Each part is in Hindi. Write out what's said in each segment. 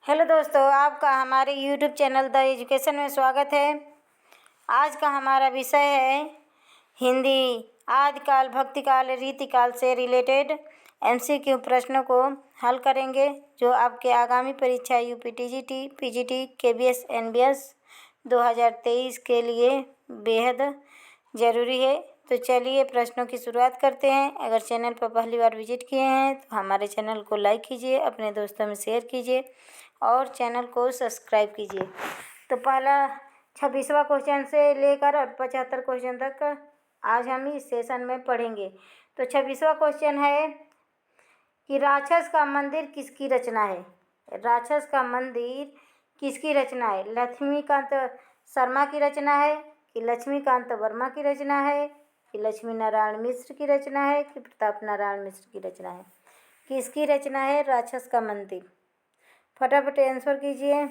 हेलो दोस्तों, आपका हमारे यूट्यूब चैनल द एजुकेशन में स्वागत है। आज का हमारा विषय है हिंदी आदिकाल भक्तिकाल रीतिकाल से रिलेटेड एमसीक्यू प्रश्नों को हल करेंगे, जो आपके आगामी परीक्षा UP TGT, PGT, KBS, NBS 2023 के लिए बेहद ज़रूरी है। तो चलिए प्रश्नों की शुरुआत करते हैं। अगर चैनल पर पहली बार विजिट किए हैं तो हमारे चैनल को लाइक कीजिए, अपने दोस्तों में शेयर कीजिए और चैनल को सब्सक्राइब कीजिए। तो पहला 26वां क्वेश्चन से लेकर 75 क्वेश्चन तक आज हम इस सेशन में पढ़ेंगे। तो 26वां क्वेश्चन है कि राक्षस का मंदिर किसकी रचना है। राक्षस का मंदिर किसकी रचना है? लक्ष्मीकांत शर्मा की रचना है कि लक्ष्मीकांत वर्मा की रचना है कि लक्ष्मी नारायण मिश्र की रचना है कि प्रताप नारायण मिश्र की रचना है? किसकी रचना है राक्षस का मंदिर? फटाफट आंसर कीजिए।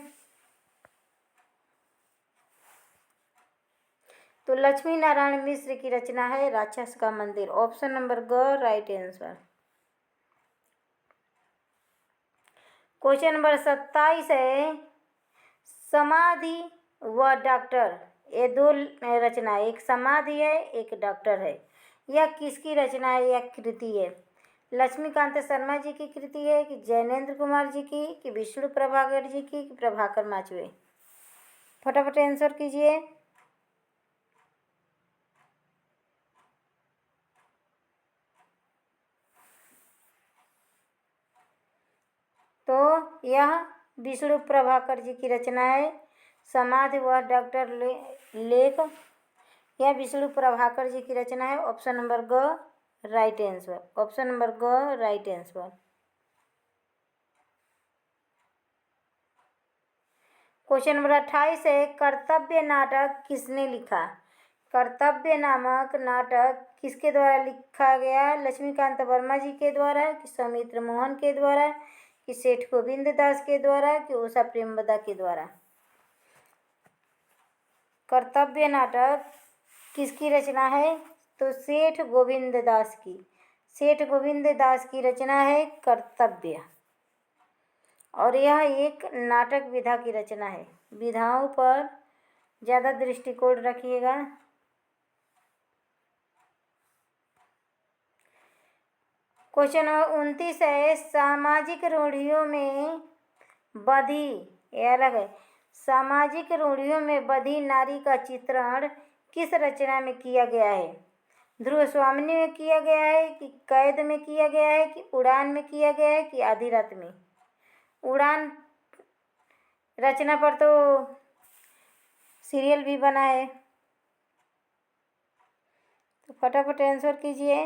तो लक्ष्मी नारायण मिश्र की रचना है राक्षस का मंदिर। ऑप्शन नंबर ग राइट आंसर। क्वेश्चन नंबर 27 है समाधि व डॉक्टर, ये दो रचना है, एक समाधि है एक डॉक्टर है। यह किसकी रचना है? यह कृति है लक्ष्मीकांत शर्मा जी की कृति है कि जैनेन्द्र कुमार जी की कि विष्णु प्रभाकर जी की कि प्रभाकर माचवे? फटाफट आंसर कीजिए। तो यह विष्णु प्रभाकर जी की रचना है समाधि व डॉक्टर लेख। यह विष्णु प्रभाकर जी की रचना है। ऑप्शन नंबर ग राइट आंसर। ऑप्शन नंबर ग राइट आंसर। क्वेश्चन नंबर 28 है कर्तव्य नाटक किसने लिखा? कर्तव्य नामक नाटक किसके द्वारा लिखा गया? लक्ष्मीकांत वर्मा जी के द्वारा कि सौमित्र मोहन के द्वारा कि सेठ गोविंद दास के द्वारा कि उषा प्रेमवदा के द्वारा? कर्तव्य नाटक किसकी रचना है? तो सेठ गोविंद दास की। सेठ गोविंद दास की रचना है कर्तव्य, और यह एक नाटक विधा की रचना है। विधाओं पर ज़्यादा दृष्टिकोण रखिएगा। क्वेश्चन नंबर 29 है सामाजिक रूढ़ियों में बधी, यह अलग है, सामाजिक रूढ़ियों में बधी नारी का चित्रण किस रचना में किया गया है? ध्रुव स्वामिनी में किया गया है कि कैद में किया गया है कि उड़ान में किया गया है कि आधी रात में? उड़ान रचना पर तो सीरियल भी बना है। तो फटाफट आंसर कीजिए।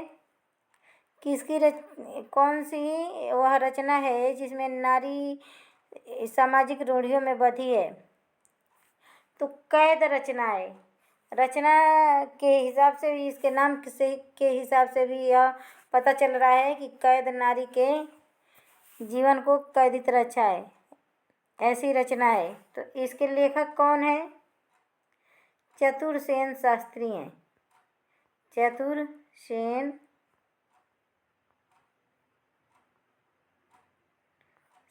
किसकी कौन सी वह रचना है जिसमें नारी सामाजिक रूढ़ियों में बधी है? तो कैद रचना है। रचना के हिसाब से भी, इसके नाम से के हिसाब से भी यह पता चल रहा है कि कैद नारी के जीवन को कैदी रचा है, ऐसी रचना है। तो इसके लेखक कौन है? चतुरसेन शास्त्री हैं। चतुरसेन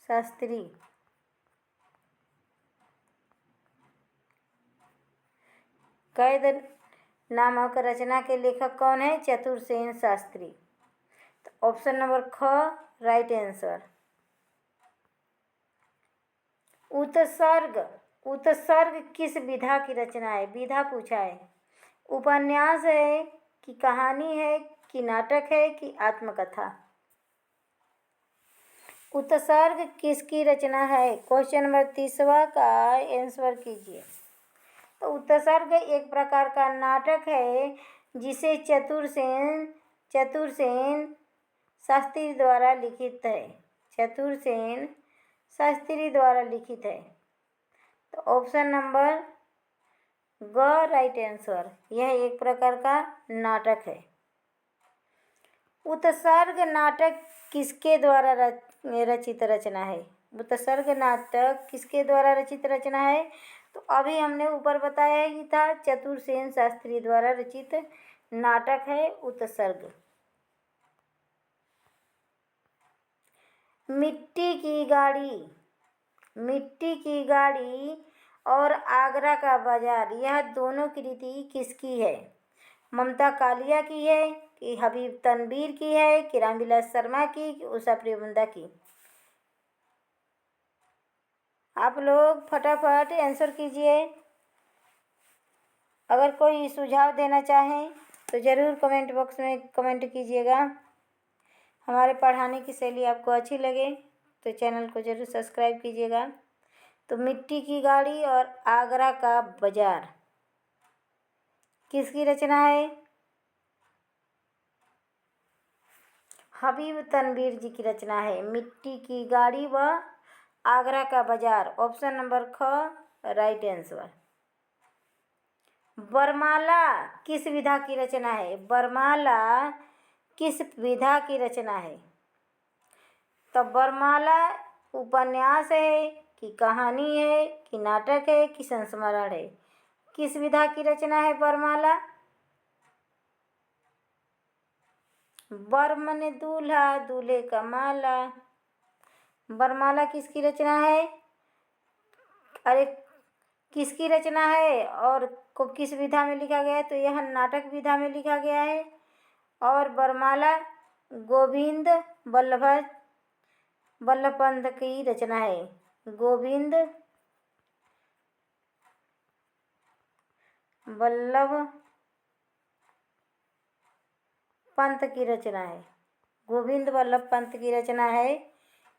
शास्त्री। कैद नामक रचना के लेखक कौन है? चतुरसेन शास्त्री। तो ऑप्शन नंबर ख राइट आंसर। उत्सर्ग, उत्सर्ग किस विधा की रचना है? विधा पूछा है। उपन्यास है कि कहानी है कि नाटक है कि आत्मकथा? उत्सर्ग किसकी रचना है? क्वेश्चन नंबर 30वां का आंसर कीजिए। तो उत्सर्ग एक प्रकार का नाटक है जिसे चतुरसेन शास्त्री द्वारा लिखित है। चतुरसेन शास्त्री द्वारा लिखित है। तो ऑप्शन नंबर ग राइट आंसर। यह एक प्रकार का नाटक है। उत्सर्ग नाटक किसके द्वारा रचित रचना है? उत्सर्ग नाटक किसके द्वारा रचित रचना है? तो अभी हमने ऊपर बताया ही था, चतुरसेन शास्त्री द्वारा रचित नाटक है उत्सर्ग। मिट्टी की गाड़ी मिट्टी की गाड़ी और आगरा का बाजार, यह दोनों कृति किसकी है? ममता कालिया की है कि हबीब तनवीर की है कि रामविलास शर्मा की कि उषा प्रियवंदा की? आप लोग फटाफट आंसर कीजिए। अगर कोई सुझाव देना चाहें तो ज़रूर कमेंट बॉक्स में कमेंट कीजिएगा। हमारे पढ़ाने की शैली आपको अच्छी लगे तो चैनल को ज़रूर सब्सक्राइब कीजिएगा। तो मिट्टी की गाड़ी और आगरा का बाजार किसकी रचना है? हबीब तनवीर जी की रचना है। मिट्टी की गाड़ी व आगरा का बाजार, ऑप्शन नंबर ख राइट आंसर। बरमाला किस विधा की रचना है? बरमाला किस विधा की रचना है? तो बरमाला उपन्यास है कि कहानी है कि नाटक है कि संस्मरण है? किस विधा की रचना है बरमाला? बर मने दूल्हा, दूल्हे का माला। बरमाला किसकी रचना है? अरे किसकी रचना है और को किस विधा में लिखा गया है? तो यह नाटक विधा में लिखा गया है। और बरमाला गोविंद वल्लभ पंत की रचना है। गोविंद वल्लभ पंत की रचना है। गोविंद वल्लभ पंत की रचना है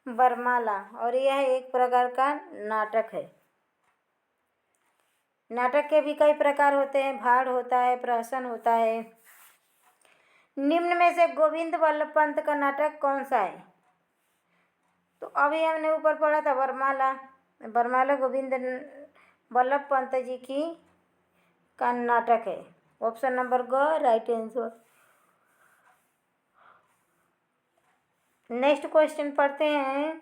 बरमाला, और यह एक प्रकार का नाटक है। नाटक के भी कई प्रकार होते हैं, भाड़ होता है, प्रहसन होता है। निम्न में से गोविंद वल्लभ पंत का नाटक कौन सा है? तो अभी हमने ऊपर पढ़ा था बरमाला। बरमाला गोविंद वल्लभ पंत जी की का नाटक है। ऑप्शन नंबर ग राइट आंसर। नेक्स्ट क्वेश्चन पढ़ते हैं।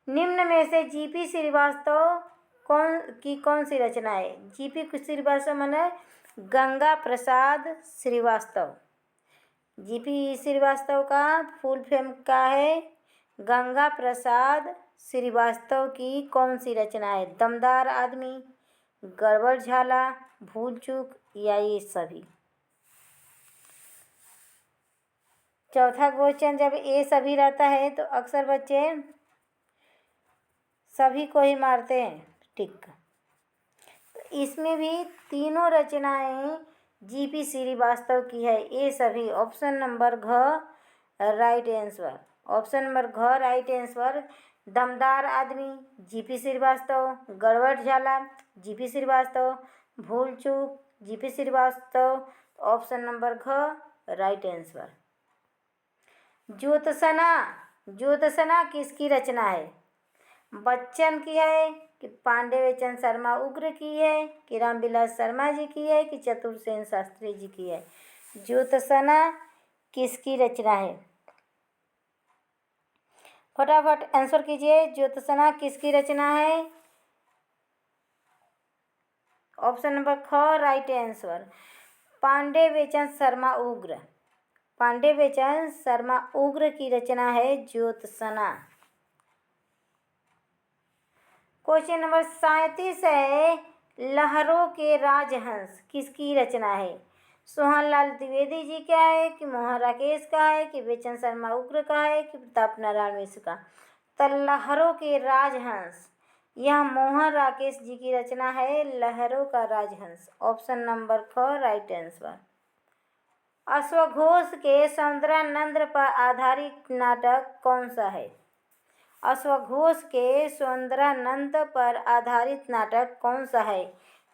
निम्न में से जीपी श्रीवास्तव कौन सी रचना है? जीपी श्रीवास्तव माने गंगा प्रसाद श्रीवास्तव। जीपी श्रीवास्तव का फुल फॉर्म क्या है? गंगा प्रसाद श्रीवास्तव की कौन सी रचना है? दमदार आदमी, गड़बड़ झाला, भूल चूक या ये सभी? चौथा क्वेश्चन, जब ये सभी रहता है तो अक्सर बच्चे सभी को ही मारते हैं, ठीक। तो इसमें भी तीनों रचनाएं जीपी श्रीवास्तव की है, ये सभी। ऑप्शन नंबर घ राइट आंसर। ऑप्शन नंबर घ राइट आंसर। दमदार आदमी जीपी श्रीवास्तव, गड़बड़ झाला जीपी श्रीवास्तव, भूल चूक जीपी श्रीवास्तव। ऑप्शन नंबर घ राइट आंसर। ज्योत्सना किसकी रचना है? बच्चन की है कि पांडेयचंद शर्मा उग्र की है कि रामविलास शर्मा जी की है कि चतुरसेन शास्त्री जी की है? ज्योत्सना किसकी रचना है? फटाफट आंसर कीजिए। ज्योत्सना किसकी रचना है? ऑप्शन नंबर ख राइट आंसर। पांडेयचंद शर्मा उग्र। पांडेयचंद शर्मा उग्र की रचना है ज्योत्सना। क्वेश्चन नंबर 37 है, लहरों के राजहंस किसकी रचना है? सोहनलाल द्विवेदी जी का है कि मोहन राकेश का है कि बेचन शर्मा उग्र का है कि प्रताप नारायण मिश्र का? तो लहरों के राजहंस यह मोहन राकेश जी की रचना है, लहरों का राजहंस। ऑप्शन नंबर ख राइट आंसर। अश्वघोष के सौंदर्यानंद पर आधारित नाटक कौन सा है? अश्वघोष के सौंदर्यानंद पर आधारित नाटक कौन सा है?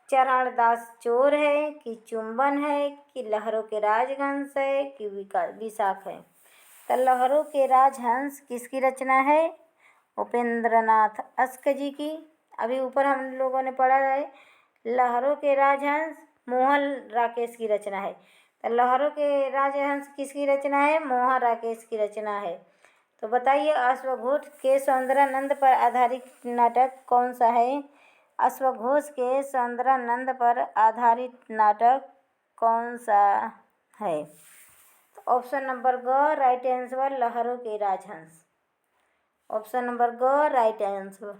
चरणदास चोर है कि चुंबन है कि लहरों के राजहंस है कि विशाख है? तो लहरों के राजहंस किसकी रचना है? उपेंद्रनाथ अश्क जी की। अभी ऊपर हम लोगों ने पढ़ा है लहरों के राजहंस मोहन राकेश की रचना है। तो लहरों के राजहंस किसकी रचना है? मोहन राकेश की रचना है। तो बताइए अश्वघोष के सौंदर्यानंद पर आधारित नाटक कौन सा है? अश्वघोष के सौंदर्यानंद पर आधारित नाटक कौन सा है? तो ऑप्शन नंबर ग राइट आंसर, लहरों के राजहंस। ऑप्शन नंबर ग राइट आंसर।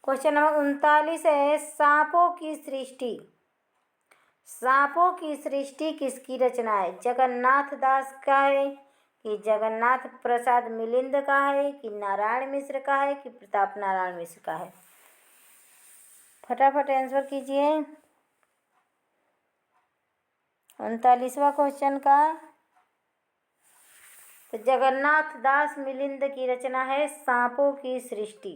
क्वेश्चन नंबर 39 है, सांपों की सृष्टि। सांपों की सृष्टि किसकी रचना है? जगन्नाथ दास का है कि जगन्नाथ प्रसाद मिलिंद का है कि नारायण मिश्र का है कि प्रताप नारायण मिश्र का है? फटाफट आंसर कीजिए 39वां क्वेश्चन का। तो जगन्नाथ दास मिलिंद की रचना है सांपों की सृष्टि।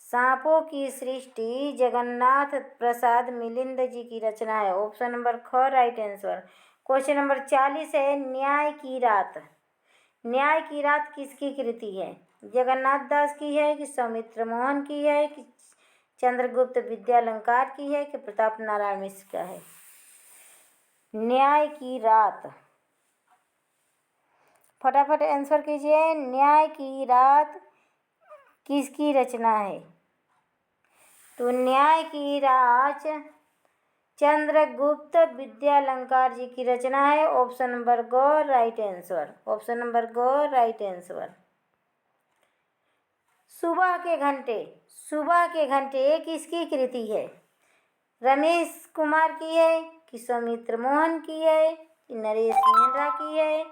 सांपों की सृष्टि जगन्नाथ प्रसाद मिलिंद जी की रचना है। ऑप्शन नंबर ख राइट आंसर। क्वेश्चन नंबर 40 है, न्याय की रात। न्याय की रात किसकी कृति है? जगन्नाथ दास की है कि सौमित्र मोहन की है कि चंद्रगुप्त विद्यालंकार की है कि प्रताप नारायण मिश्र का है? न्याय की रात, फटाफट आंसर कीजिए। न्याय की रात किसकी रचना है? तो न्याय की रात चंद्रगुप्त विद्यालंकार जी की रचना है। ऑप्शन नंबर ग राइट आंसर। ऑप्शन नंबर ग राइट आंसर। सुबह के घंटे, सुबह के घंटे किसकी कृति है? रमेश कुमार की है कि सौमित्र मोहन की है कि नरेश मेहरा की है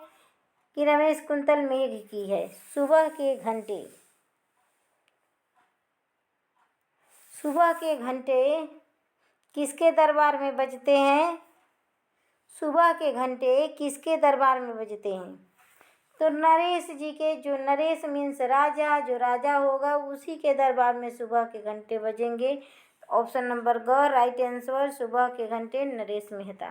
कि रमेश कुंतल मेघ की है? सुबह के घंटे, सुबह के घंटे किसके दरबार में बजते हैं? सुबह के घंटे किसके दरबार में बजते हैं? तो नरेश जी के, जो नरेश मीन्स राजा, जो राजा होगा उसी के दरबार में सुबह के घंटे बजेंगे। ऑप्शन नंबर ग राइट आंसर। सुबह के घंटे नरेश मेहता।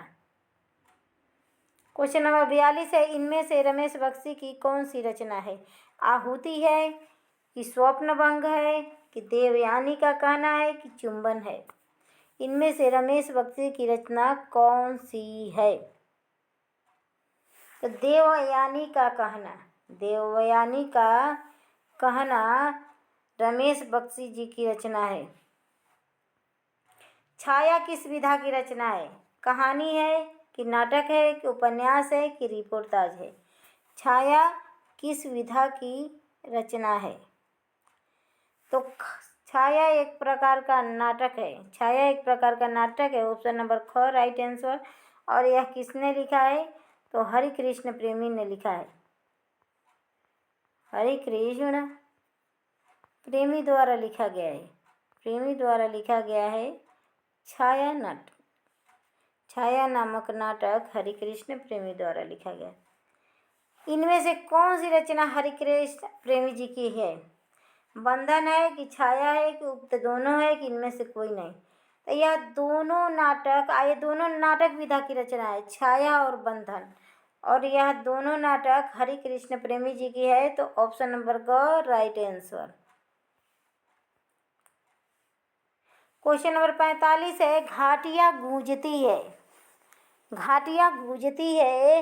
क्वेश्चन नंबर 42 है, इनमें से रमेश बख्शी की कौन सी रचना है? आहुति है कि स्वप्न भंग है कि देवयानी का कहना है कि चुंबन है? इनमें से रमेश बख्शी की रचना कौन सी है? तो देवयानी का कहना, देवयानी का कहना रमेश बख्शी जी की रचना है। छाया किस विधा की रचना है? कहानी है कि नाटक है कि उपन्यास है कि रिपोर्टाज है? छाया किस विधा की रचना है? तो छाया एक प्रकार का नाटक है। छाया एक प्रकार का नाटक है। ऑप्शन नंबर ख राइट आंसर। और यह किसने लिखा है? तो हरि कृष्ण प्रेमी ने लिखा है। हरि कृष्ण प्रेमी द्वारा लिखा गया है। प्रेमी द्वारा लिखा गया है छाया नाटक। छाया नामक नाटक हरि कृष्ण प्रेमी द्वारा लिखा गया। इनमें से कौन सी रचना हरि कृष्ण प्रेमी जी की है? बंधन है कि छाया है कि उक्त दोनों है कि इनमें से कोई नहीं? तो यह दोनों नाटक, ये दोनों नाटक विधा की रचना है, छाया और बंधन। और यह दोनों नाटक हरि कृष्ण प्रेमी जी की है। तो ऑप्शन नंबर ग राइट आंसर। क्वेश्चन नंबर 45 है, घाटियां गूंजती है। घाटियां गूंजती है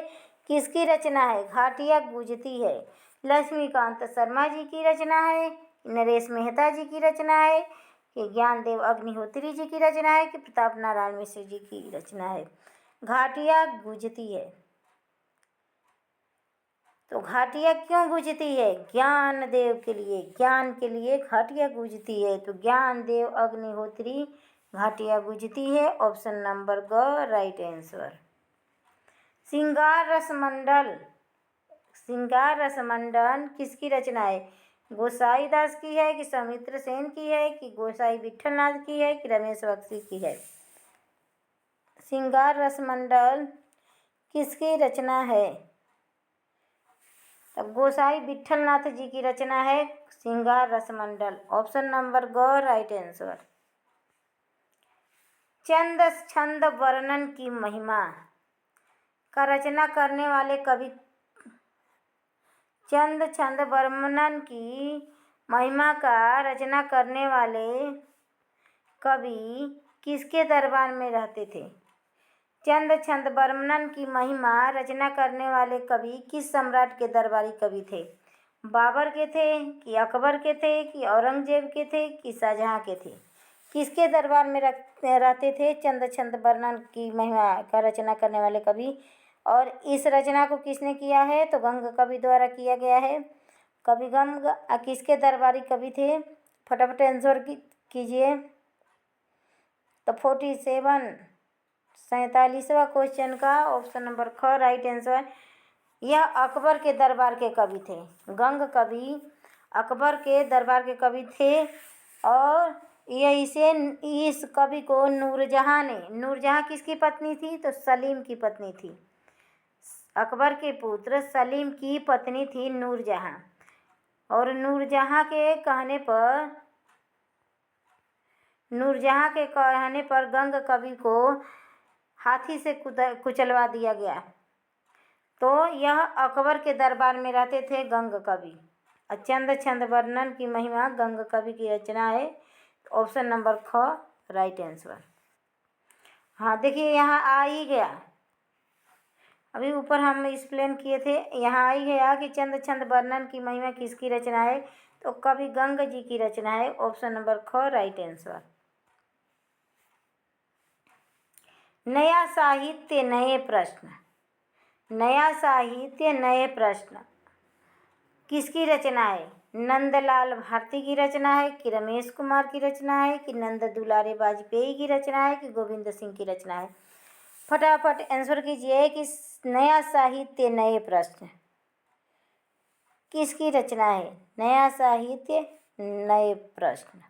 किसकी रचना है? घाटियां गूंजती है लक्ष्मीकांत शर्मा जी की रचना है, नरेश मेहता जी की रचना है कि ज्ञानदेव अग्निहोत्री जी की रचना है कि प्रताप नारायण मिश्र जी की रचना है? घाटियां गूंजती है। तो घाटियां क्यों गूंजती है? ज्ञान देव के लिए, ज्ञान के लिए घाटियां गूंजती है। तो ज्ञानदेव अग्निहोत्री घाटियां गूंजती है। ऑप्शन नंबर ग राइट आंसर। श्रृंगार रसमंडल, श्रृंगार रसमंडल किसकी रचना है? गोसाई दास की है कि सौमित्र सेन की है कि गोसाई विठलनाथ की है कि रमेश बख्शी की है? श्रृंगार रसमंडल किसकी रचना है? तब गोसाई विठलनाथ जी की रचना है श्रृंगार रसमंडल। ऑप्शन नंबर ग राइट आंसर। चंद छंद वर्णन की महिमा का रचना करने वाले कवि, चंद छंद वर्णन की महिमा का रचना करने वाले कवि किसके दरबार में रहते थे? चंद छंद वर्णन की महिमा रचना करने वाले कवि किस सम्राट के दरबारी कवि थे? बाबर के थे कि अकबर के थे कि औरंगजेब के थे कि शाहजहां के थे? किसके दरबार में रहते थे चंद छंद वर्णन की महिमा का रचना करने वाले कवि? और इस रचना को किसने किया है? तो गंग कवि द्वारा किया गया है। कवि गंग किसके दरबारी कवि थे? फटाफट आंसर कीजिए। तो 47वां क्वेश्चन का ऑप्शन नंबर ख राइट आंसर। यह अकबर के दरबार के कवि थे। गंग कवि अकबर के दरबार के कवि थे और इस कवि को नूरजहाँ किसकी पत्नी थी? तो सलीम की पत्नी थी। अकबर के पुत्र सलीम की पत्नी थी नूरजहाँ। और नूरजहाँ के कहने पर गंग कवि को हाथी से कुचलवा दिया गया। तो यह अकबर के दरबार में रहते थे गंग कवि। चंद छंद वर्णन की महिमा गंग कवि की रचना है। ऑप्शन नंबर ख राइट आंसर। हाँ देखिए, यहाँ आ ही गया। अभी ऊपर हम एक्सप्लेन किए थे, यहाँ आ ही गया कि चंद छंद वर्णन की महिमा किसकी रचना है? तो कवि गंग जी की रचना है। ऑप्शन नंबर ख राइट आंसर। नया साहित्य नए प्रश्न। नया साहित्य नए प्रश्न किसकी रचना है? नंदलाल भारती की रचना है कि रमेश कुमार की रचना है कि नंद दुलारे वाजपेयी की रचना है कि गोविंद सिंह की रचना है? फटाफट आंसर कीजिए कि नया साहित्य नए प्रश्न किसकी रचना है? नया साहित्य नए प्रश्न।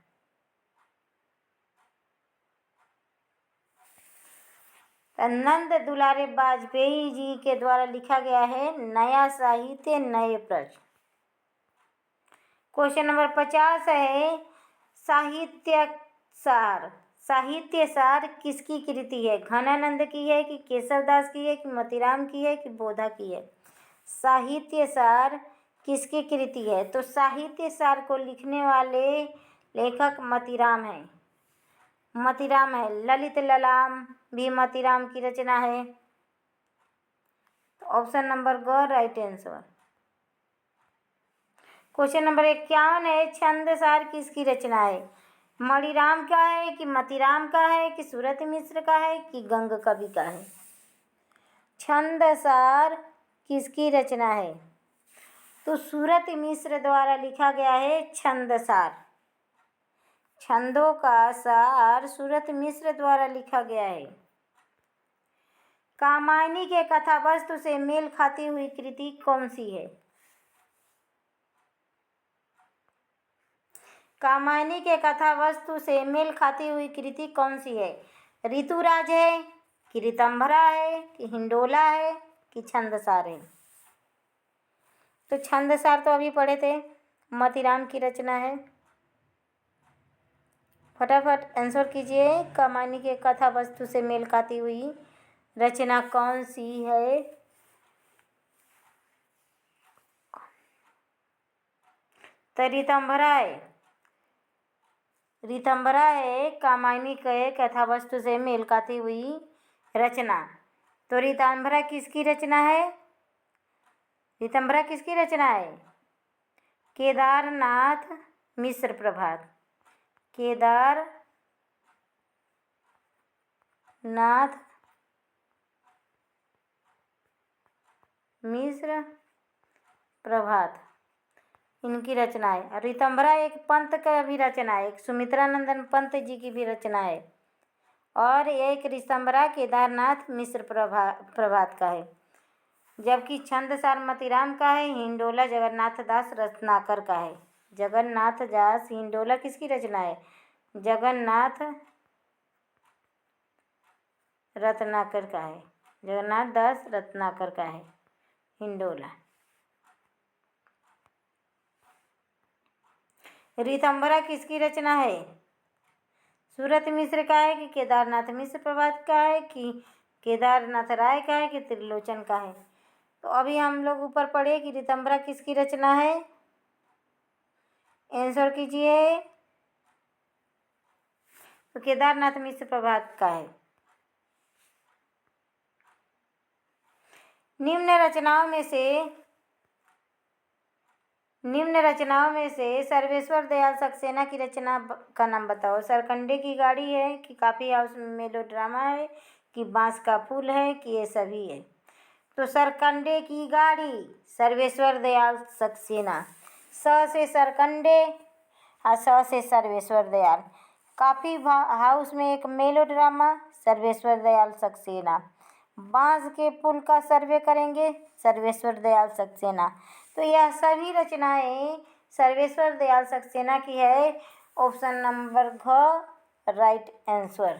नंद दुलारे वाजपेयी जी के द्वारा लिखा गया है नया साहित्य नए प्रश्न। क्वेश्चन नंबर 50 है साहित्य सार किसकी कृति है? घनानंद की है कि केशवदास की है कि मोतीराम की है कि बोधा की है? साहित्य सार किसकी कृति है? तो साहित्य सार को लिखने वाले लेखक मोतीराम है। ललित ललाम भी मोतीराम की रचना है। तो ऑप्शन नंबर ग राइट आंसर। क्वेश्चन नंबर 51 है छंदसार किसकी रचना है? मणिराम का है कि मोतीराम का है कि सूरत मिश्र का है कि गंग कवि का है? छंदसार किसकी रचना है? तो सूरत मिश्र द्वारा लिखा गया है छंदसार। छंदों का सार सूरत मिश्र द्वारा लिखा गया है। कामायनी के कथा वस्तु से मेल खाती हुई कृति कौन सी है? कामायनी के कथा वस्तु से मेल खाती हुई कृति कौन सी है? ऋतुराज है कि ऋतंभरा है कि हिंडोला है कि छंदसार है? तो छंदसार तो अभी पढ़े थे, मोतीराम की रचना है। फटाफट आंसर कीजिए। कामायनी के कथा वस्तु से मेल खाती हुई रचना कौन सी है? तो ऋतंभरा है कामायनी के कथा वस्तु से मेल खाती हुई रचना। तो ऋतंभरा किसकी रचना है? ऋतंभरा किसकी रचना है? केदारनाथ मिश्र प्रभात। केदारनाथ मिश्र प्रभात इनकी रचना है। ऋतंभरा एक पंत का भी रचना है, एक सुमित्रानंदन पंत जी की भी रचना है और एक ऋतंभरा केदारनाथ मिश्र प्रभात का है। जबकि छंदसार मोतीराम का है, हिंडोला जगन्नाथ दास रत्नाकर का है। जगन्नाथ दास हिंडोला किसकी रचना है? जगन्नाथ रत्नाकर का है। जगन्नाथ दास रत्नाकर का है हिंडोला। ऋतंभरा किसकी रचना है? सूरत मिश्र का है कि केदारनाथ मिश्र प्रभात का है कि केदारनाथ राय का है कि त्रिलोचन का है? तो अभी हम लोग ऊपर पढ़े कि ऋतंभरा किसकी रचना है। आंसर कीजिए। तो केदारनाथ मिश्र प्रभात का है। निम्न रचनाओं में से सर्वेश्वर दयाल सक्सेना की रचना का नाम बताओ। सरकंडे की गाड़ी है कि कॉफी हाउस मेलोड्रामा है कि बांस का फूल है कि ये सभी है? तो सरकंडे की गाड़ी, सर्वेश्वर दयाल सक्सेना। स से सरकंडे और स से सर्वेश्वर दयाल। कॉफी हाउस में एक मेलोड्रामा, सर्वेश्वर दयाल सक्सेना। बांस के पुल का सर्वे करेंगे, सर्वेश्वर दयाल सक्सेना। तो यह सभी रचनाएं सर्वेश्वर दयाल सक्सेना की है। ऑप्शन नंबर घ राइट आंसर।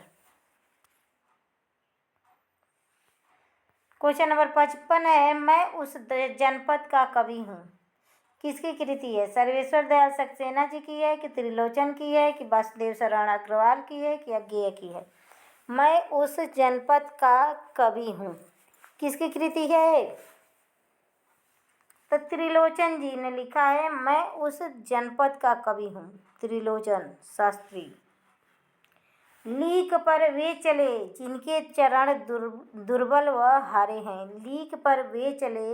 क्वेश्चन नंबर 55 है, मैं उस जनपद का कवि हूँ। किसकी कृति है? सर्वेश्वर दयाल सक्सेना जी की है कि त्रिलोचन की है कि वासुदेव शरण अग्रवाल की है कि अज्ञेय की है? मैं उस जनपद का कवि हूँ, किसकी कृति है? तो त्रिलोचन जी ने लिखा है, मैं उस जनपद का कवि हूँ, त्रिलोचन शास्त्री। लीक पर वे चले जिनके चरण दुर्बल व हारे हैं। लीक पर वे चले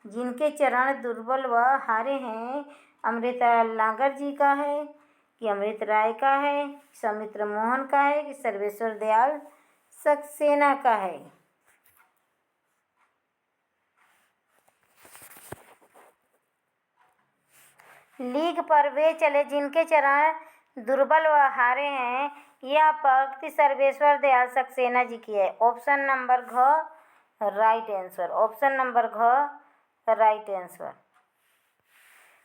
जिनके चरण दुर्बल व हारे हैं। अमृता लांगर जी का है कि अमृत राय का है, सौमित्र मोहन का है कि सर्वेश्वर दयाल सक्सेना का है? लीक पर वे चले जिनके चरण दुर्बल व हारे हैं, यह पंक्ति सर्वेश्वर दयाल सक्सेना जी की है। ऑप्शन नंबर घ राइट आंसर। ऑप्शन नंबर घ राइट आंसर।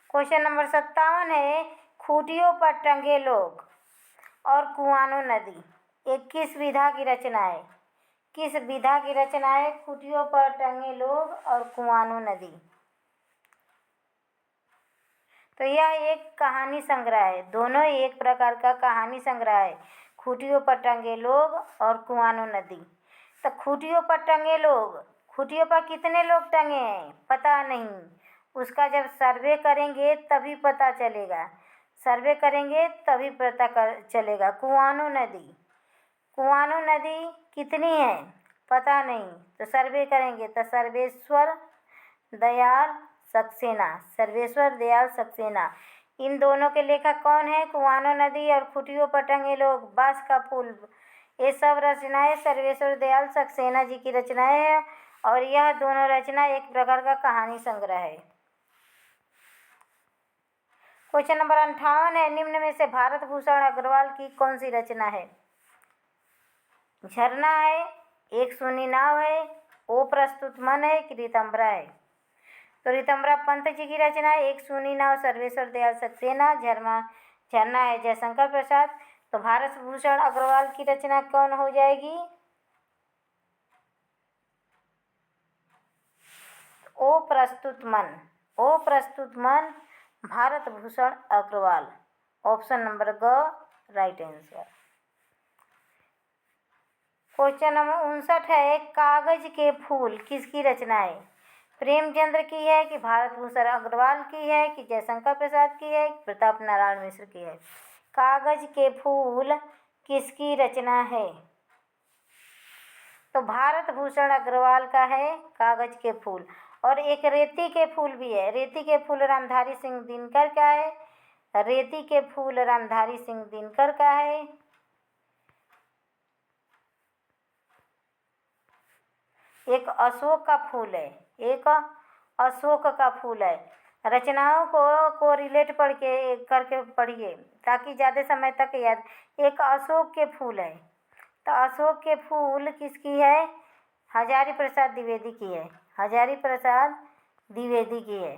क्वेश्चन नंबर 57 है, खूंटियों पर टंगे लोग और कुआनो नदी एक किस विधा की रचना है? किस विधा की रचना है खूंटियों पर टंगे लोग और कुआनो नदी? तो यह एक कहानी संग्रह है, दोनों एक प्रकार का कहानी संग्रह है, खूंटियों पर टंगे लोग और कुआनो नदी। तो खूंटियों पर टंगे लोग, खूंटियों पर कितने लोग टंगे हैं पता नहीं, उसका जब सर्वे करेंगे तभी पता चलेगा, सर्वे करेंगे तभी पता चलेगा। कुआनो नदी, कुआनो नदी कितनी है पता नहीं, तो सर्वे करेंगे। तो सर्वेश्वर दयाल सक्सेना, सर्वेश्वर दयाल सक्सेना। इन दोनों के लेखक कौन है? कुआनो नदी और खूंटियों पर टंगे लोग, बांस का पुल, ये सब रचनाएं सर्वेश्वर दयाल सक्सेना जी की रचनाएं हैं और यह दोनों रचना एक प्रकार का कहानी संग्रह है। क्वेश्चन नंबर 58 है, निम्न में से भारत भूषण अग्रवाल की कौन सी रचना है? झरना है, एक सूनी नाव है, ओ प्रस्तुत मन है कि ऋतंभरा है? तो ऋतंभरा पंत जी की रचना है। एक सूनी नाव सर्वेश्वर दयाल सक्सेना, झरना है जयशंकर प्रसाद। तो भारत भूषण अग्रवाल की रचना कौन हो जाएगी? ओ प्रस्तुत मन, ओ प्रस्तुत मन भारत भूषण अग्रवाल। ऑप्शन नंबर ग राइट आंसर। क्वेश्चन नंबर 59 है, कागज के फूल किसकी रचना है? प्रेमचंद्र की है कि भारत भूषण अग्रवाल की है कि जयशंकर प्रसाद की है कि प्रताप नारायण मिश्र की है? कागज के फूल किसकी रचना है? तो भारत भूषण अग्रवाल का है कागज के फूल। और एक रेती के फूल भी है, रेती के फूल रामधारी सिंह दिनकर का है, रेती के फूल रामधारी सिंह दिनकर का है। एक अशोक का फूल है, एक अशोक का फूल है। रचनाओं को रिलेट करके पढ़िए ताकि ज़्यादा समय तक याद। एक अशोक के फूल है, तो अशोक के फूल किसकी है? हजारी प्रसाद द्विवेदी की है, हजारी प्रसाद द्विवेदी की है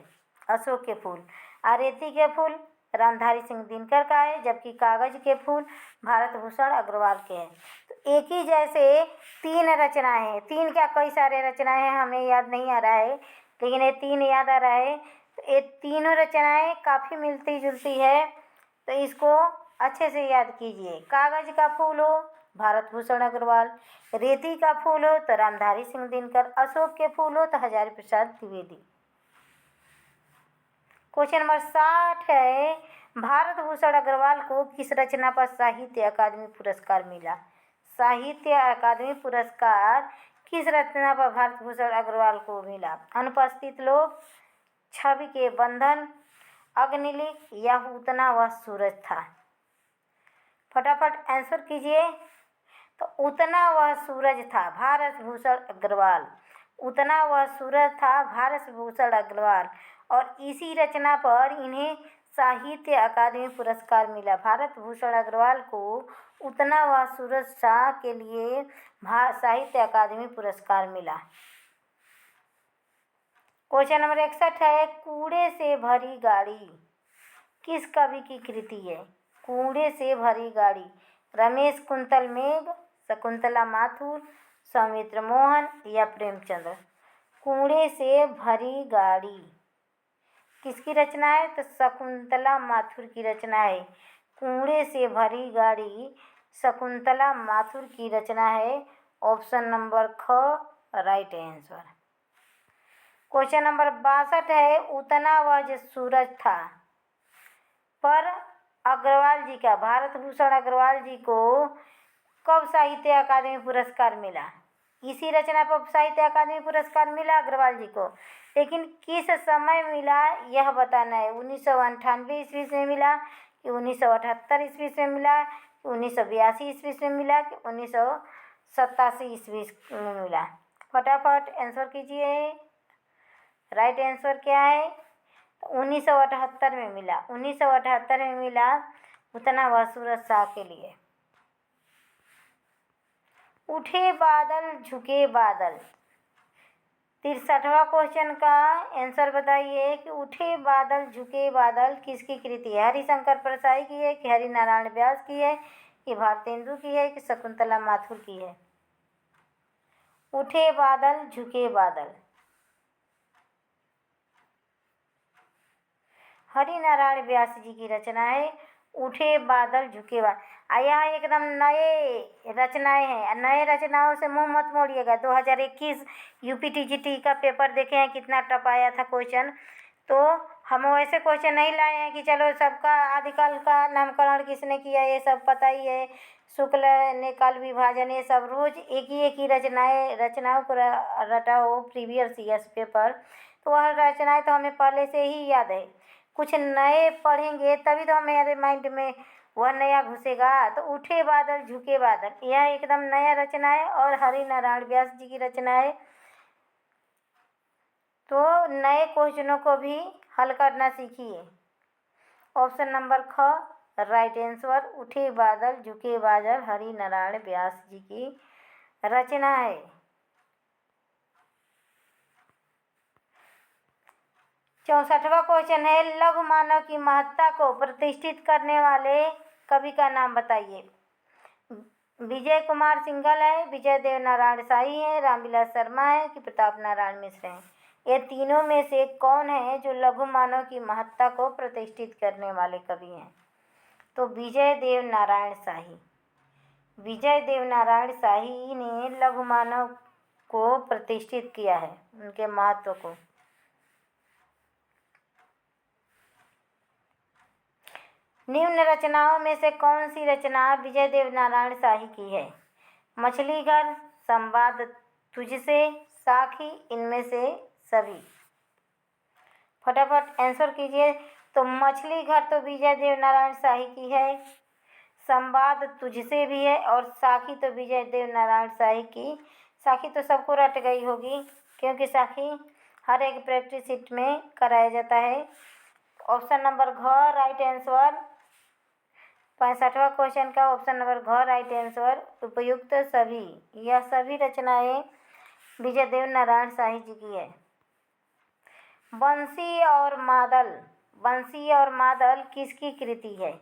अशोक के फूल। रेती के फूल रामधारी सिंह दिनकर का है, जबकि कागज के फूल भारत भूषण अग्रवाल के हैं। तो एक ही जैसे तीन रचनाएं हैं, तीन क्या कई सारे रचनाएं हैं, हमें याद नहीं आ रहा है लेकिन ये तीन याद आ रहा है। तो ये तीनों रचनाएं काफ़ी मिलती जुलती है, तो इसको अच्छे से याद कीजिए। कागज का फूल हो भारत भूषण अग्रवाल, रेती का फूल हो तो रामधारी सिंह दिनकर, अशोक के फूल हो तो हजारी प्रसाद द्विवेदी। क्वेश्चन नंबर 60 है, भारत भूषण अग्रवाल को किस रचना पर साहित्य अकादमी पुरस्कार मिला? साहित्य अकादमी पुरस्कार किस रचना पर भारत भूषण अग्रवाल को मिला? अनुपस्थित लोग, छवि के बंधन, अग्निलिख या उतना वह सूरज था? फटाफट आंसर कीजिए। तो उतना वह सूरज था, भारत भूषण अग्रवाल। उतना वह सूरज था भारत भूषण अग्रवाल। और इसी रचना पर इन्हें साहित्य अकादमी पुरस्कार मिला। भारत भूषण अग्रवाल को उतना वह सूरज था के लिए साहित्य अकादमी पुरस्कार मिला। क्वेश्चन नंबर 61 है, कूड़े से भरी गाड़ी किस कवि की कृति है? कूड़े से भरी गाड़ी, रमेश कुंतल मेघ, शकुंतला माथुर, सौमित्र मोहन या प्रेमचंद्र। कूड़े से भरी गाड़ी किसकी रचना है? तो शकुंतला माथुर की रचना है। कूड़े से भरी गाड़ी शकुंतला माथुर की रचना है। ऑप्शन नंबर ख राइट आंसर। क्वेश्चन नंबर 62 है, उतना वह जो सूरज था पर अग्रवाल जी का, भारत भूषण अग्रवाल जी को कब साहित्य अकादमी पुरस्कार मिला? इसी रचना पर साहित्य अकादमी पुरस्कार मिला अग्रवाल जी को, लेकिन किस समय मिला यह बताना है। 1998 ईस्वी में मिला कि 1978 ईस्वी में मिला कि 1982 ईस्वी में मिला कि 1987 ईस्वी में मिला? फटाफट आंसर कीजिए। राइट आंसर क्या है? तो 1978 में मिला। 1978 में मिला उतना वह सूरज शाह के लिए। उठे बादल झुके बादल, 63वां क्वेश्चन का आंसर बताइए कि उठे बादल झुके बादल किसकी कृति है? हरिशंकर परसाई की है कि हरिनारायण व्यास की है कि भारतेंदु की है कि शकुंतला माथुर की है? उठे बादल झुके बादल हरिनारायण व्यास जी की रचना है। उठे बादल झुके बादल, यह एकदम नए रचनाएं हैं। नए रचनाओं से मुंह मत मोड़िएगा। 2021 यूपीटीजीटी का पेपर देखे हैं कितना टफ आया था क्वेश्चन। तो हम वैसे क्वेश्चन नहीं लाए हैं कि चलो सबका आदिकाल का नामकरण किसने किया ये सब पता ही है, शुक्ल ने काल विभाजन, ये सब रोज एक ही रचनाओं को रटा हो प्रीवियस ईयर्स पेपर। तो वह रचनाएं तो हमें पहले से ही याद है। कुछ नए पढ़ेंगे तभी तो हमारे माइंड में वह नया घुसेगा। तो उठे बादल झुके बादल यह एकदम नया रचना है और हरिनारायण व्यास जी की रचना है। तो नए क्वेश्चनों को भी हल करना सीखिए। ऑप्शन नंबर ख राइट आंसर। उठे बादल झुके बादल हरिनारायण व्यास जी की रचना है। चौसठवां क्वेश्चन है, लघु मानव की महत्ता को प्रतिष्ठित करने वाले कवि का नाम बताइए। विजय कुमार सिंघल है, विजय देव नारायण शाही है, रामविलास शर्मा है कि प्रताप नारायण मिश्र हैं? ये तीनों में से कौन है जो लघु मानव की महत्ता को प्रतिष्ठित करने वाले कवि हैं? तो विजय देव नारायण शाही। विजय देव नारायण शाही ने लघु मानव को प्रतिष्ठित किया है, उनके महत्व को। निम्न रचनाओं में से कौन सी रचना विजय देव नारायण शाही की है? मछली घर, संवाद तुझसे, साखी, इनमें से सभी। फटाफट आंसर कीजिए। तो मछली घर तो विजय देव नारायण शाही की है, संवाद तुझसे भी है और साखी तो विजय देव नारायण शाही की। साखी तो सबको रट गई होगी क्योंकि साखी हर एक प्रैक्टिस शीट में कराया जाता है। ऑप्शन नंबर घ राइट आंसर। 65वां क्वेश्चन का ऑप्शन नंबर घ राइट आंसर। उपयुक्त सभी, यह सभी रचनाएं विजय देव नारायण शाही जी की है। बंसी और मादल, बंसी और मादल किसकी कृति है?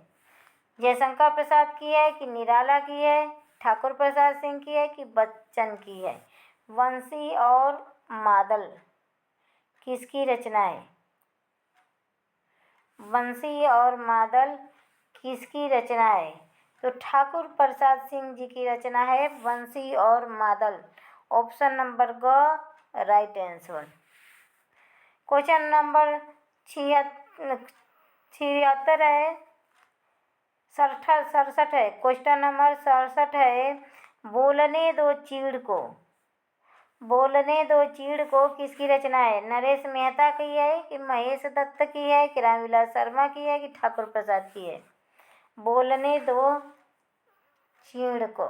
जयशंकर प्रसाद की है कि निराला की है, ठाकुर प्रसाद सिंह की है कि बच्चन की है? बंसी और मादल किसकी रचना है? बंसी और मादल किसकी रचना है? तो ठाकुर प्रसाद सिंह जी की रचना है बंसी और मादल। ऑप्शन नंबर ग राइट आंसर। क्वेश्चन नंबर 76 है, 67 है। क्वेश्चन नंबर 67 है, बोलने दो चीड़ को, बोलने दो चीड़ को किसकी रचना है? नरेश मेहता की है कि महेश दत्त की है कि रामविलास शर्मा की है कि ठाकुर प्रसाद की है? बोलने दो चीड़ को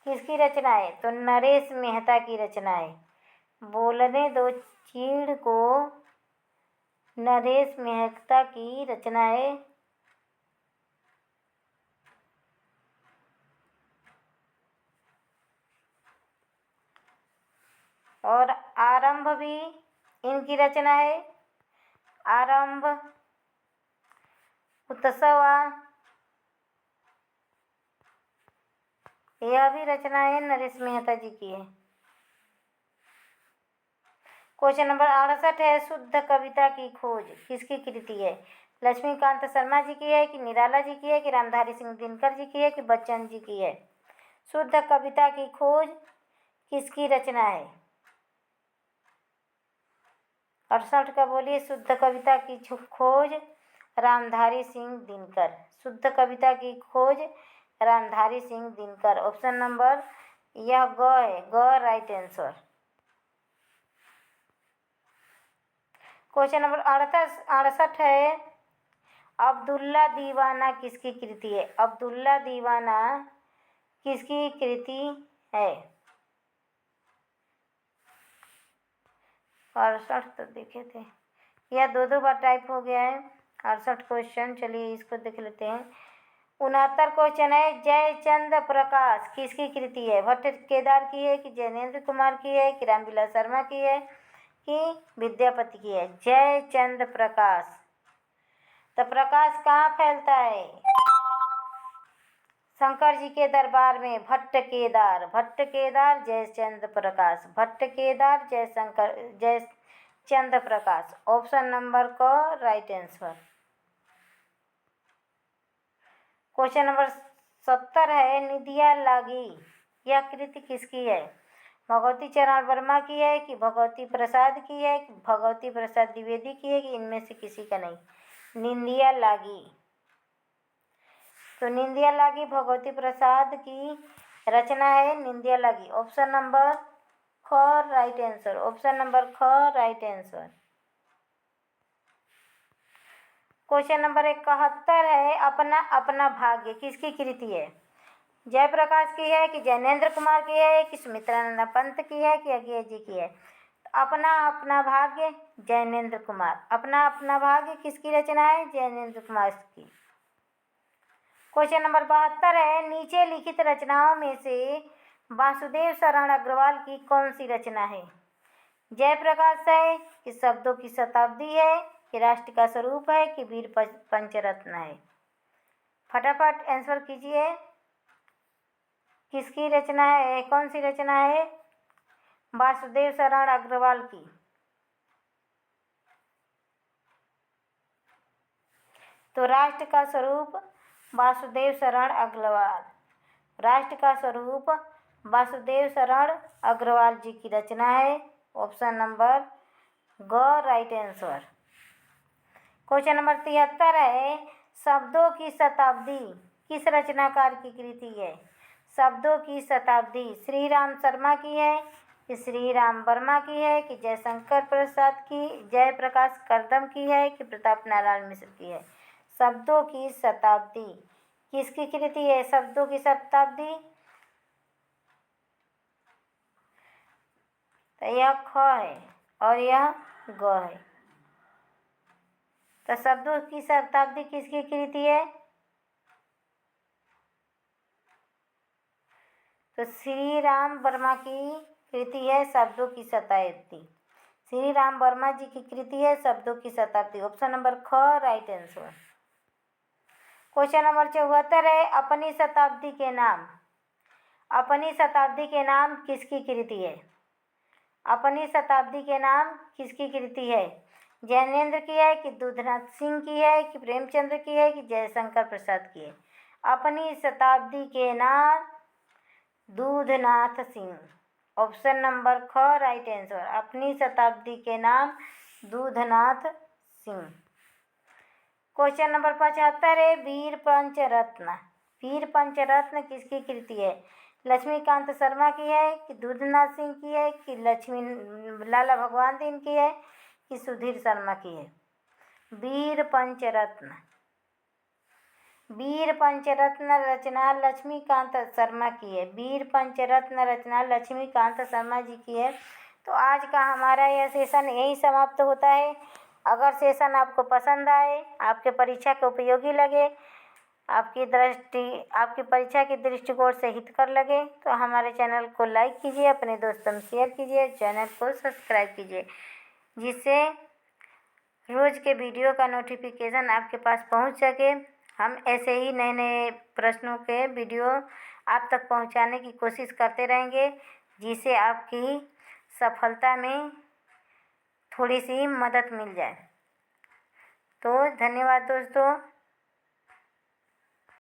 किसकी रचना है? तो नरेश मेहता की रचना है। बोलने दो चीड़ को नरेश मेहता की रचना है। और आरंभ भी इनकी रचना है। आरंभ, उत्सवा, यह भी रचना है नरेश मेहता जी की है। क्वेश्चन नंबर 68 है, शुद्ध कविता की खोज किसकी कृति है? लक्ष्मीकांत शर्मा जी की है कि निराला जी की है कि रामधारी सिंह दिनकर जी की है कि बच्चन जी की है? शुद्ध कविता की खोज किसकी रचना है? 68 का बोलिए। शुद्ध कविता की खोज रामधारी सिंह दिनकर। शुद्ध कविता की खोज रामधारी सिंह दिनकर। ऑप्शन नंबर यह ग है, ग राइट आंसर। क्वेश्चन नंबर 68 है, अब्दुल्ला दीवाना किसकी कृति है? अब्दुल्ला दीवाना किसकी कृति है? 68 तो देखे थे, यह दो बार टाइप हो गया है। 68 क्वेश्चन, चलिए इसको देख लेते हैं। 69 क्वेश्चन है, जयचंद प्रकाश किसकी कृति है? भट्ट केदार की है कि जैनेन्द्र कुमार की है कि रामविलास शर्मा की है कि विद्यापति की है? जयचंद प्रकाश। तो प्रकाश कहाँ फैलता है? शंकर जी के दरबार में। भट्ट केदार, भट्ट केदार जयचंद प्रकाश, भट्ट केदार जयचंद प्रकाश। ऑप्शन नंबर को राइट आंसर। क्वेश्चन नंबर 70 है, निदिया लागी यह कृति किसकी है? भगवती चरण वर्मा की है कि भगवती प्रसाद की है कि भगवती प्रसाद द्विवेदी की है कि इनमें से किसी का नहीं? निंदिया लागी। तो निंदिया लागी भगवती प्रसाद की रचना है, निंदिया लागी। ऑप्शन नंबर ख राइट आंसर। ऑप्शन नंबर ख राइट आंसर। क्वेश्चन नंबर 71 है, अपना अपना भाग्य किसकी कृति है? जयप्रकाश की है कि जैनेन्द्र कुमार की है कि सुमित्रानंद पंत की है कि अज्ञे जी की है? अपना अपना भाग्य जैनेन्द्र कुमार। अपना अपना भाग्य किसकी रचना है? जैनेन्द्र कुमार की। क्वेश्चन नंबर 72 है, नीचे लिखित रचनाओं में से वासुदेव शरण अग्रवाल की कौन सी रचना है? जयप्रकाश है कि शब्दों की शताब्दी है कि राष्ट्र का स्वरूप है कि वीर पंचरत्न है? फटाफट आंसर कीजिए, किसकी रचना है? कौन सी रचना है? वासुदेव शरण अग्रवाल की। तो राष्ट्र का स्वरूप वासुदेव शरण अग्रवाल, राष्ट्र का स्वरूप वासुदेव शरण अग्रवाल जी की रचना है। ऑप्शन नंबर ग राइट आंसर। क्वेश्चन नंबर 73 है, शब्दों की शताब्दी किस रचनाकार की कृति है? शब्दों की शताब्दी श्री राम शर्मा की है कि श्री राम वर्मा की है कि जयशंकर प्रसाद की, जयप्रकाश करदम की है कि प्रताप नारायण मिश्र की है? शब्दों की शताब्दी किसकी कृति है? शब्दों की शताब्दी तो यह ख है और यह ग है। तो शब्दों की शताब्दी किसकी कृति है? तो श्री राम वर्मा की कृति है शब्दों की शताब्दी। श्री राम वर्मा जी की कृति है शब्दों की शताब्दी। ऑप्शन नंबर ख राइट आंसर। क्वेश्चन नंबर 74 है, अपनी शताब्दी के नाम, अपनी शताब्दी के नाम किसकी कृति है? अपनी शताब्दी के नाम किसकी कृति है? जैनेन्द्र की है कि दूधनाथ सिंह की है कि प्रेमचंद्र की है कि जयशंकर प्रसाद की है? अपनी शताब्दी के नाम दूधनाथ सिंह। ऑप्शन नंबर ख राइट आंसर। अपनी शताब्दी के नाम दूधनाथ सिंह। क्वेश्चन नंबर 75 है, वीर पंचरत्न, वीर पंचरत्न किसकी कृति है? लक्ष्मीकांत शर्मा की है कि दूधनाथ सिंह की है कि लक्ष्मी लाला भगवान दीन की है कि सुधीर शर्मा की है? वीर पंचरत्न, वीर पंचरत्न रचना लक्ष्मीकांत शर्मा की है। वीर पंचरत्न रचना लक्ष्मीकांत शर्मा जी की है। तो आज का हमारा यह सेशन यहीं समाप्त होता है। अगर सेशन आपको पसंद आए, आपके परीक्षा के उपयोगी लगे, आपकी परीक्षा के दृष्टिकोण से हितकर लगे, तो हमारे चैनल को लाइक कीजिए, अपने दोस्तों में शेयर कीजिए, चैनल को सब्सक्राइब कीजिए, जिससे रोज़ के वीडियो का नोटिफिकेशन आपके पास पहुंच सके। हम ऐसे ही नए नए प्रश्नों के वीडियो आप तक पहुंचाने की कोशिश करते रहेंगे, जिससे आपकी सफलता में थोड़ी सी मदद मिल जाए। तो धन्यवाद दोस्तों।